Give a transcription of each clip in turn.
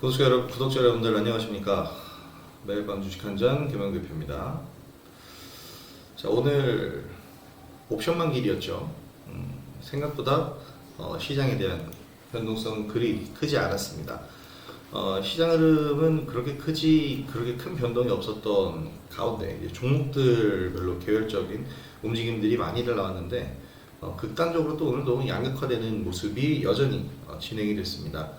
구독자 여러분들 안녕하십니까. 매일 밤 주식 한잔 김영대표입니다. 자, 오늘 옵션만 길이었죠. 생각보다 시장에 대한 변동성은 그리 크지 않았습니다. 시장 흐름은 그렇게 큰 변동이 없었던 가운데 이제 종목들별로 계열적인 움직임들이 많이들 나왔는데 극단적으로 또 오늘도 양극화되는 모습이 여전히 진행이 됐습니다.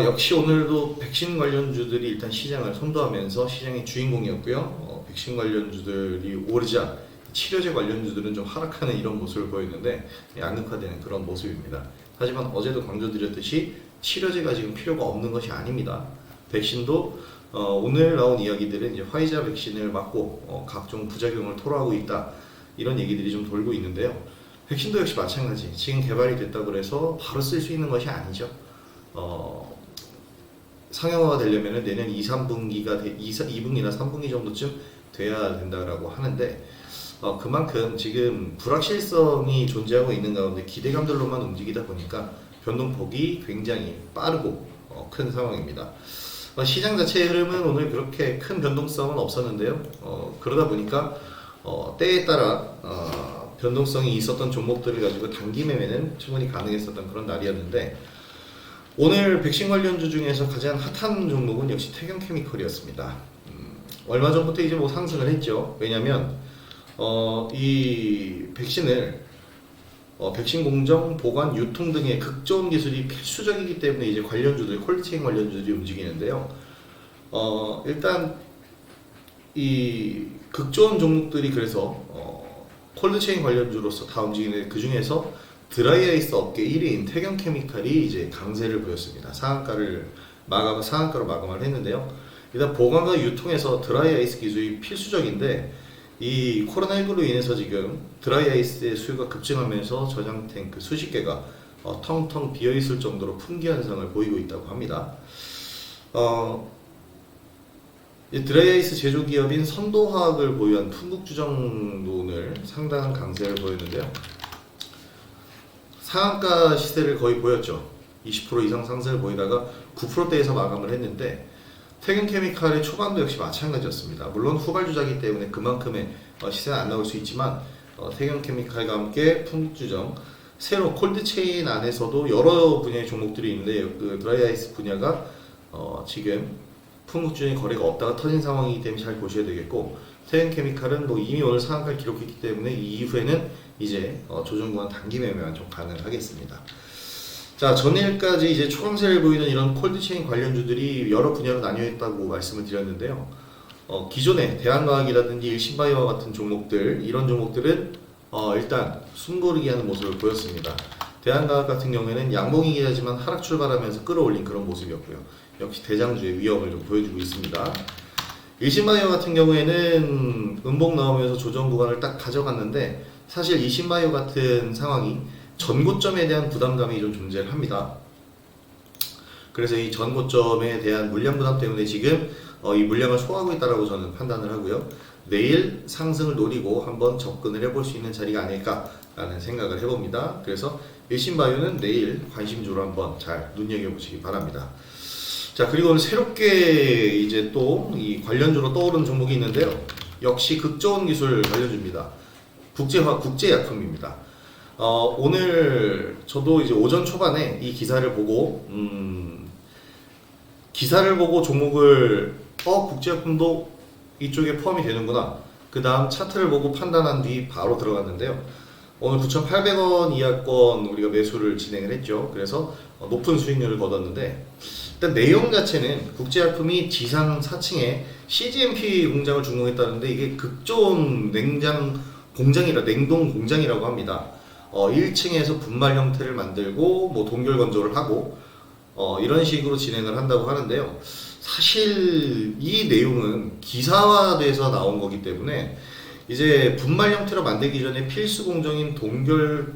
역시 오늘도 백신 관련주들이 일단 시장을 선도하면서 시장의 주인공이었고요. 백신 관련주들이 오르자 치료제 관련주들은 좀 하락하는 이런 모습을 보였는데 양극화되는 그런 모습입니다. 하지만 어제도 강조드렸듯이 치료제가 지금 필요가 없는 것이 아닙니다. 백신도 오늘 나온 이야기들은 이제 화이자 백신을 맞고 각종 부작용을 토로하고 있다, 이런 얘기들이 좀 돌고 있는데요. 백신도 역시 마찬가지. 지금 개발이 됐다고 해서 바로 쓸 수 있는 것이 아니죠. 상용화가 되려면 내년 2분기나 3분기 정도쯤 돼야 된다고 하는데 그만큼 지금 불확실성이 존재하고 있는 가운데 기대감들로만 움직이다 보니까 변동폭이 굉장히 빠르고 큰 상황입니다. 시장 자체의 흐름은 오늘 그렇게 큰 변동성은 없었는데요. 그러다 보니까 때에 따라 변동성이 있었던 종목들을 가지고 단기 매매는 충분히 가능했었던 그런 날이었는데, 오늘 백신 관련주 중에서 가장 핫한 종목은 역시 태경케미컬이었습니다. 얼마 전부터 이제 상승을 했죠. 왜냐면 이 백신을 백신 공정, 보관, 유통 등의 극저온 기술이 필수적이기 때문에 이제 관련주들, 콜드체인 관련주들이 움직이는데요. 일단 이 극저온 종목들이 그래서 콜드체인 관련주로서 다 움직이는데, 그 중에서 드라이아이스 업계 1위인 태경케미칼이 이제 강세를 보였습니다. 상한가로 마감을 했는데요. 일단 보관과 유통에서 드라이아이스 기술이 필수적인데, 이 코로나19로 인해서 지금 드라이아이스의 수요가 급증하면서 저장 탱크 수십 개가 텅텅 비어 있을 정도로 품귀 현상을 보이고 있다고 합니다. 드라이아이스 제조 기업인 선도화학을 보유한 풍국주정도 오늘 상당한 강세를 보였는데요. 상한가 시세를 거의 보였죠. 20% 이상 상승을 보이다가 9%대에서 마감을 했는데, 태경케미칼의 초반도 역시 마찬가지였습니다. 물론 후발주자이기 때문에 그만큼의 시세는 안 나올 수 있지만 태경케미칼과 함께 풍국주정, 새로 콜드체인 안에서도 여러 분야의 종목들이 있는데 그 드라이아이스 분야가 지금 풍국주정의 거래가 없다가 터진 상황이기 때문에 잘 보셔야 되겠고, 태경케미칼은 이미 오늘 상한가를 기록했기 때문에 이후에는 이제 조정 구간 단기 매매만 좀 가능하겠습니다. 자, 전일까지 이제 초강세를 보이는 이런 콜드체인 관련주들이 여러 분야로 나뉘어 있다고 말씀을 드렸는데요. 기존의 대한과학이라든지 일신바이오와 같은 종목들, 이런 종목들은 일단 숨고르기 하는 모습을 보였습니다. 대한과학 같은 경우에는 양봉이긴 하지만 하락 출발하면서 끌어올린 그런 모습이었고요. 역시 대장주의 위험을 좀 보여주고 있습니다. 일신바이오 같은 경우에는 음봉 나오면서 조정 구간을 딱 가져갔는데, 사실 일신바이오 같은 상황이 전고점에 대한 부담감이 좀 존재를 합니다. 그래서 이 전고점에 대한 물량 부담 때문에 지금 이 물량을 소화하고 있다고 저는 판단을 하고요. 내일 상승을 노리고 한번 접근을 해볼 수 있는 자리가 아닐까라는 생각을 해봅니다. 그래서 일신바이오는 내일 관심주로 한번 잘 눈여겨보시기 바랍니다. 자, 그리고 오늘 새롭게 이제 또 이 관련주로 떠오른 종목이 있는데요. 역시 극저온 기술 관련주입니다. 국제약품입니다. 오늘 저도 이제 오전 초반에 이 기사를 보고 종목을 국제약품도 이쪽에 포함이 되는구나, 그 다음 차트를 보고 판단한 뒤 바로 들어갔는데요. 오늘 9,800원 이하권 우리가 매수를 진행을 했죠. 그래서 높은 수익률을 거뒀는데, 일단 내용 자체는 국제약품이 지상 4층에 CGMP 공장을 준공했다는데, 이게 극저온 냉동 공장이라고 합니다. 1층에서 분말 형태를 만들고 동결 건조를 하고 이런 식으로 진행을 한다고 하는데요. 사실 이 내용은 기사화돼서 나온 거기 때문에 이제 분말 형태로 만들기 전에 필수 공정인 동결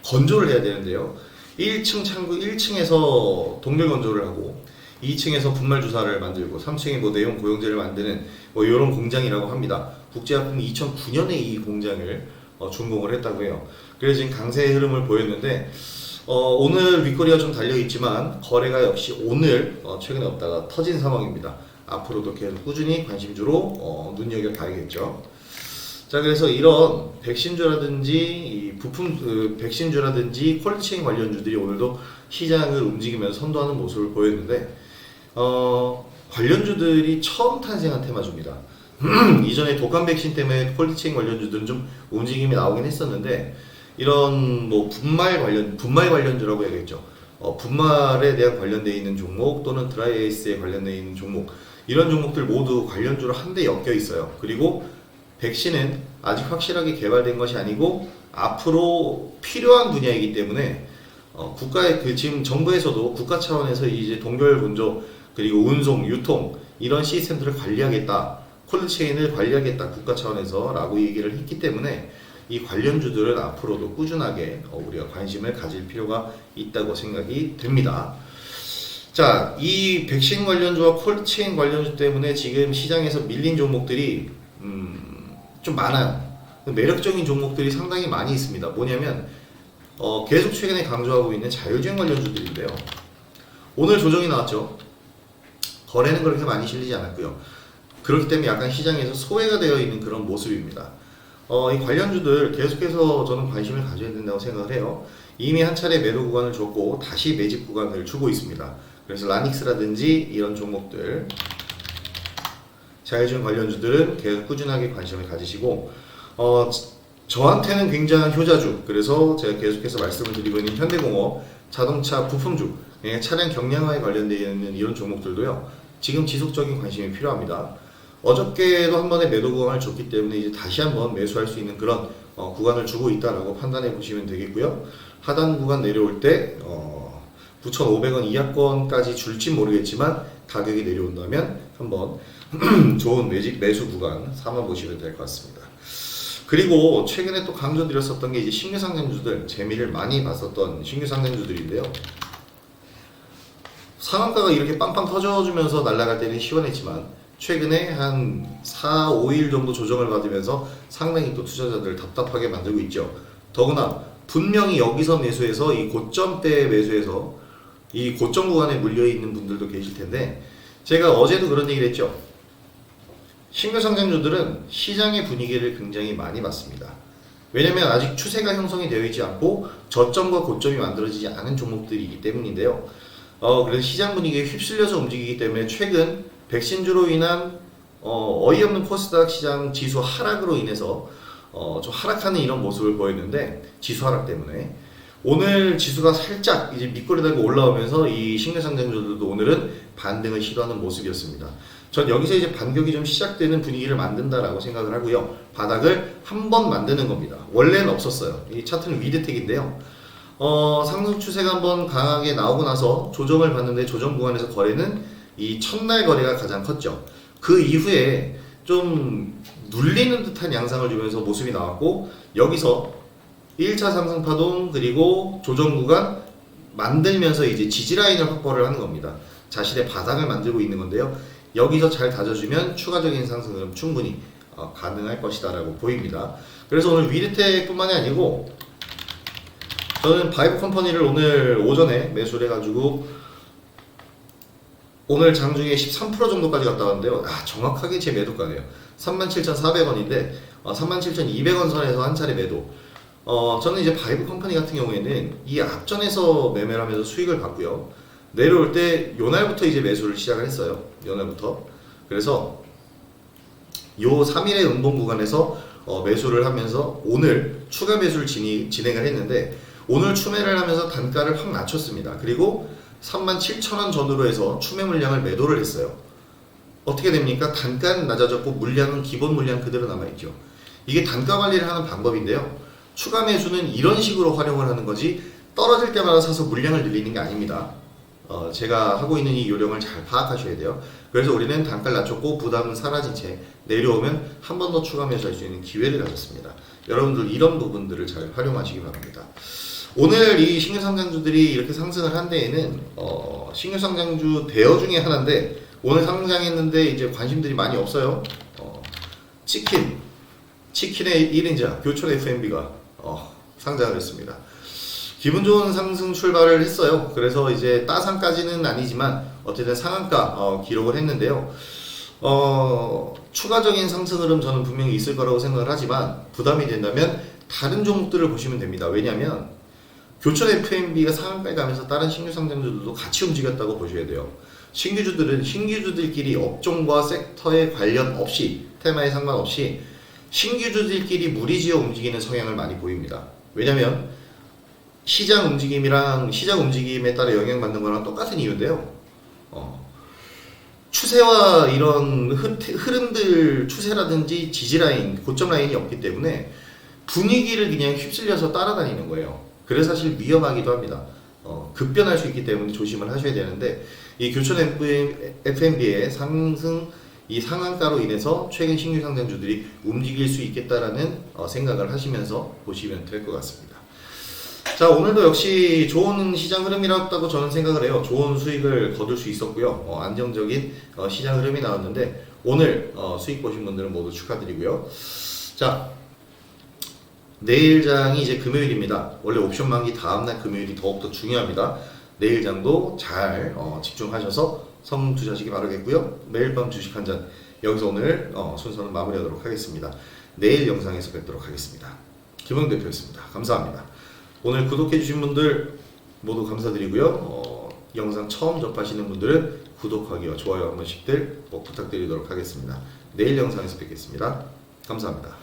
건조를 해야 되는데요. 1층 창구 1층에서 동결 건조를 하고 2층에서 분말 주사를 만들고 3층에 내용 고용제를 만드는 이런 공장이라고 합니다. 국제약품이 2009년에 이 공장을 준공을 했다고 해요. 그래서 지금 강세의 흐름을 보였는데, 오늘 윗꼬리가 좀 달려있지만 거래가 역시 오늘 최근에 없다가 터진 상황입니다. 앞으로도 계속 꾸준히 관심주로 눈여겨봐야겠죠. 자, 그래서 이런 백신주라든지 이 부품 백신주라든지 콜드체인 관련주들이 오늘도 시장을 움직이면서 선도하는 모습을 보였는데 관련주들이 처음 탄생한 테마주입니다. 이전에 독감 백신 때문에 콜드체인 관련주들은 좀 움직임이 나오긴 했었는데 이런 뭐 분말 관련주라고 해야겠죠. 분말에 대한 관련되어 있는 종목 또는 드라이 아이스에 관련되어 있는 종목, 이런 종목들 모두 관련주로 한데 엮여 있어요. 그리고 백신은 아직 확실하게 개발된 것이 아니고 앞으로 필요한 분야이기 때문에 국가의 지금 정부에서도 국가 차원에서 이제 동결 분조 그리고 운송, 유통 이런 시스템들을 관리하겠다, 콜드체인을 관리하겠다 국가 차원에서라고 얘기를 했기 때문에 이 관련주들은 앞으로도 꾸준하게 우리가 관심을 가질 필요가 있다고 생각이 됩니다. 자, 이 백신 관련주와 콜드체인 관련주 때문에 지금 시장에서 밀린 종목들이 좀 많아요. 매력적인 종목들이 상당히 많이 있습니다. 뭐냐면 계속 최근에 강조하고 있는 자율주행 관련주들인데요. 오늘 조정이 나왔죠. 거래는 그렇게 많이 실리지 않았고요. 그렇기 때문에 약간 시장에서 소외가 되어 있는 그런 모습입니다. 이 관련주들 계속해서 저는 관심을 가져야 된다고 생각을 해요. 이미 한 차례 매도 구간을 줬고 다시 매집 구간을 주고 있습니다. 그래서 라닉스라든지 이런 종목들, 자율주행 관련주들은 계속 꾸준하게 관심을 가지시고 저한테는 굉장한 효자주, 그래서 제가 계속해서 말씀을 드리고 있는 현대공업, 자동차 부품주, 차량 경량화에 관련되어 있는 이런 종목들도요 지금 지속적인 관심이 필요합니다. 어저께도 한 번에 매도 구간을 줬기 때문에 이제 다시 한번 매수할 수 있는 그런 구간을 주고 있다라고 판단해 보시면 되겠고요. 하단 구간 내려올 때 9,500원 이하권까지 줄지 모르겠지만 가격이 내려온다면 한번 좋은 매수 구간 삼아 보시면 될 것 같습니다. 그리고 최근에 또 강조드렸었던 게 이제 신규 상장주들, 재미를 많이 봤었던 신규 상장주들인데요. 상한가가 이렇게 빵빵 터져주면서 날아갈 때는 시원했지만 최근에 한 4, 5일 정도 조정을 받으면서 상당히 또 투자자들 답답하게 만들고 있죠. 더구나 분명히 여기서 매수해서 이 고점대 매수해서 이 고점 구간에 물려있는 분들도 계실 텐데 제가 어제도 그런 얘기를 했죠. 신규 상장주들은 시장의 분위기를 굉장히 많이 봤습니다. 왜냐면 아직 추세가 형성이 되어 있지 않고 저점과 고점이 만들어지지 않은 종목들이기 때문인데요. 그래서 시장 분위기에 휩쓸려서 움직이기 때문에 최근 백신주로 인한 어이없는 코스닥 시장 지수 하락으로 인해서 좀 하락하는 이런 모습을 보였는데, 지수 하락 때문에 오늘 지수가 살짝 이제 밑거리 달고 올라오면서 이 신규 상장주들도 오늘은 반등을 시도하는 모습이었습니다. 전 여기서 이제 반격이 좀 시작되는 분위기를 만든다라고 생각을 하고요. 바닥을 한 번 만드는 겁니다. 원래는 없었어요. 이 차트는 위드텍인데요. 상승 추세가 한번 강하게 나오고 나서 조정을 받는데 조정 구간에서 거래는 이 첫날 거래가 가장 컸죠. 그 이후에 좀 눌리는 듯한 양상을 주면서 모습이 나왔고, 여기서 1차 상승 파동 그리고 조정 구간 만들면서 이제 지지라인을 확보를 하는 겁니다. 자신의 바닥을 만들고 있는 건데요. 여기서 잘 다져주면 추가적인 상승은 충분히 가능할 것이다 라고 보입니다. 그래서 오늘 위드텍 뿐만이 아니고 저는 바이브 컴퍼니를 오늘 오전에 매수를 해가지고 오늘 장중에 13% 정도까지 갔다 왔는데요. 정확하게 제 매도가네요. 37,400원인데 37,200원 선에서 한 차례 매도. 저는 이제 바이브 컴퍼니 같은 경우에는 이 앞전에서 매매를 하면서 수익을 봤고요. 내려올 때 요날부터 이제 매수를 시작을 했어요. 요날부터. 그래서 요 3일의 음봉 구간에서 매수를 하면서 오늘 추가 매수를 진행을 했는데, 오늘 추매를 하면서 단가를 확 낮췄습니다. 그리고 37,000원 전후로 해서 추매 물량을 매도를 했어요. 어떻게 됩니까? 단가는 낮아졌고 물량은 기본 물량 그대로 남아있죠. 이게 단가 관리를 하는 방법인데요. 추가 매수는 이런 식으로 활용을 하는 거지 떨어질 때마다 사서 물량을 늘리는 게 아닙니다. 제가 하고 있는 이 요령을 잘 파악하셔야 돼요. 그래서 우리는 단가를 낮췄고 부담은 사라진 채 내려오면 한 번 더 추가 매수할 수 있는 기회를 가졌습니다. 여러분들 이런 부분들을 잘 활용하시기 바랍니다. 오늘 이 신규 상장주들이 이렇게 상승을 한 데에는 신규 상장주 대여 중에 하나인데 오늘 상장했는데 이제 관심들이 많이 없어요. 치킨의 1인자 교촌 F&B가 상장을 했습니다. 기분 좋은 상승 출발을 했어요. 그래서 이제 따상까지는 아니지만 어쨌든 상한가 기록을 했는데요. 추가적인 상승 흐름 저는 분명히 있을 거라고 생각을 하지만 부담이 된다면 다른 종목들을 보시면 됩니다. 왜냐하면 교촌 FMB가 상한가에 가면서 다른 신규 상장주들도 같이 움직였다고 보셔야 돼요. 신규주들은 신규주들끼리 업종과 섹터에 관련 없이 테마에 상관없이 신규주들끼리 무리지어 움직이는 성향을 많이 보입니다. 왜냐하면 시장 움직임에 따라 영향받는 거랑 똑같은 이유인데요. 추세와 이런 흐름들, 추세라든지 지지라인, 고점 라인이 없기 때문에 분위기를 그냥 휩쓸려서 따라다니는 거예요. 그래서 사실 위험하기도 합니다. 급변할 수 있기 때문에 조심을 하셔야 되는데, 이 교촌 FMB의 상승, 이 상한가로 인해서 최근 신규 상장주들이 움직일 수 있겠다라는 생각을 하시면서 보시면 될 것 같습니다. 자, 오늘도 역시 좋은 시장 흐름이었다고 저는 생각을 해요. 좋은 수익을 거둘 수 있었고요. 안정적인 시장 흐름이 나왔는데 오늘 수익 보신 분들은 모두 축하드리고요. 자, 내일장이 이제 금요일입니다. 원래 옵션 만기 다음날 금요일이 더욱더 중요합니다. 내일장도 잘 집중하셔서 성공 투자하시기 바라겠고요. 매일 밤 주식 한 잔, 여기서 오늘 순서는 마무리하도록 하겠습니다. 내일 영상에서 뵙도록 하겠습니다. 김영 대표였습니다. 감사합니다. 오늘 구독해주신 분들 모두 감사드리고요. 영상 처음 접하시는 분들은 구독하기와 좋아요 한 번씩들 꼭 부탁드리도록 하겠습니다. 내일 영상에서 뵙겠습니다. 감사합니다.